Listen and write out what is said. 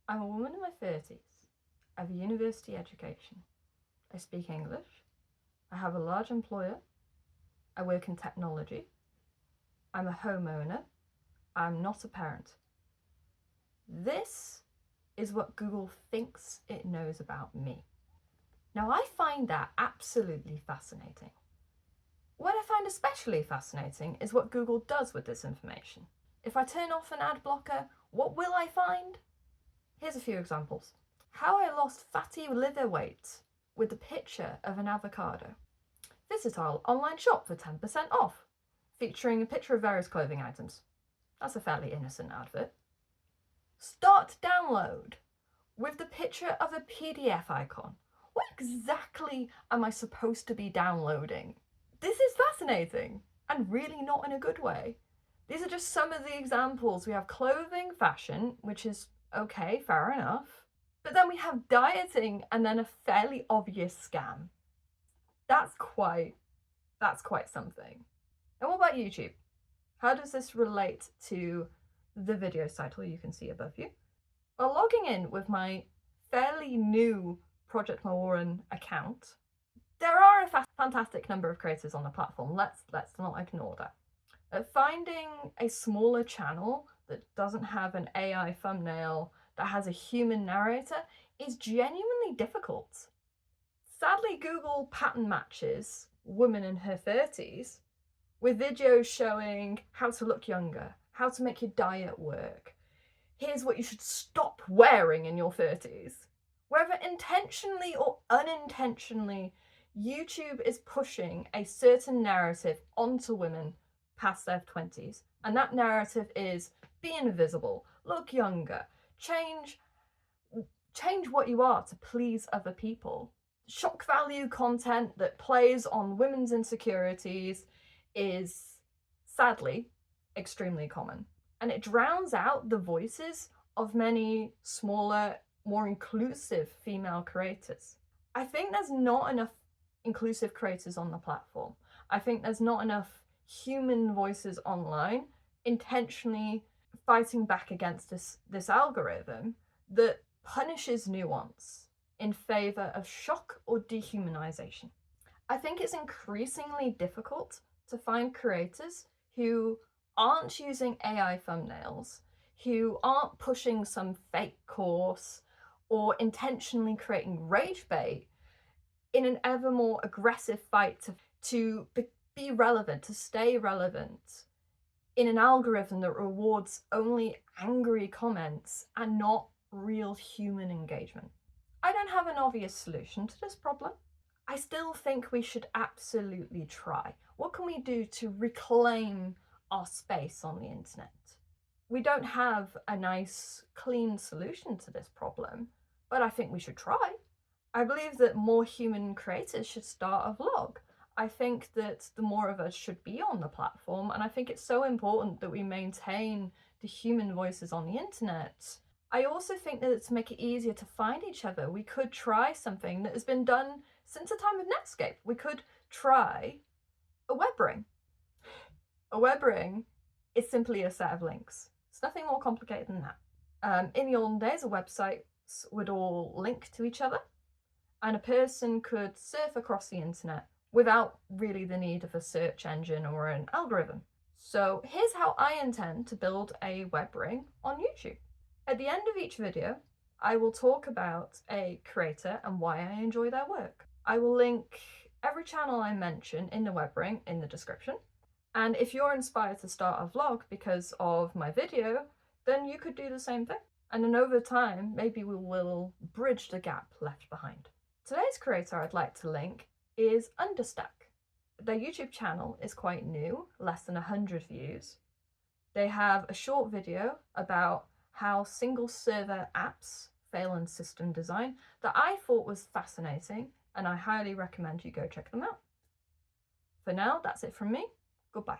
I'm a woman in my 30s. I have a university education. I speak English. I have a large employer. I work in technology. I'm a homeowner. I'm not a parent. This is what Google thinks it knows about me. Now, I find that absolutely fascinating. What I find especially fascinating is what Google does with this information. If I turn off an ad blocker, what will I find? Here's a few examples. How I lost fatty liver weight with a picture of an avocado. Visit our online shop for 10% off, featuring a picture of various clothing items. That's a fairly innocent advert. Start download with the picture of a PDF icon. What exactly am I supposed to be downloading? This is fascinating, and really not in a good way. These are just some of the examples. We have clothing, fashion, which is okay, fair enough. But then we have dieting and then a fairly obvious scam. That's quite something. And what about YouTube? How does this relate to the video title you can see above you? Well, logging in with my fairly new Project Maureen account, there are a fantastic number of creators on the platform. Let's not ignore that. Finding a smaller channel that doesn't have an AI thumbnail, that has a human narrator, is genuinely difficult. Sadly, Google pattern matches women in her 30s with videos showing how to look younger, how to make your diet work. Here's what you should stop wearing in your 30s. Whether intentionally or unintentionally, YouTube is pushing a certain narrative onto women past their 20s. And that narrative is be invisible, look younger, change what you are to please other people. Shock value content that plays on women's insecurities is sadly extremely common. And it drowns out the voices of many smaller, more inclusive female creators. I think there's not enough inclusive creators on the platform. I think there's not enough human voices online intentionally fighting back against this algorithm that punishes nuance in favor of shock or dehumanization. I think it's increasingly difficult to find creators who aren't using AI thumbnails, who aren't pushing some fake course or intentionally creating rage bait in an ever more aggressive fight to be relevant, to stay relevant in an algorithm that rewards only angry comments and not real human engagement. I don't have an obvious solution to this problem. I still think we should absolutely try. What can we do to reclaim our space on the internet? We don't have a nice, clean solution to this problem, but I think we should try. I believe that more human creators should start a vlog. I think that the more of us should be on the platform, and I think it's so important that we maintain the human voices on the internet. I also think that to make it easier to find each other, we could try something that has been done since the time of Netscape. We could try a Webring. A Webring is simply a set of links. It's nothing more complicated than that. In the olden days, the websites would all link to each other, and a person could surf across the internet without really the need of a search engine or an algorithm. So here's how I intend to build a Webring on YouTube. At the end of each video, I will talk about a creator and why I enjoy their work. I will link every channel I mention in the Webring in the description. And if you're inspired to start a vlog because of my video, then you could do the same thing. And then over time, maybe we will bridge the gap left behind. Today's creator I'd like to link is Understack. Their YouTube channel is quite new, less than 100 views. They have a short video about how single server apps fail in system design that I thought was fascinating, and I highly recommend you go check them out. For now, that's it from me. Goodbye.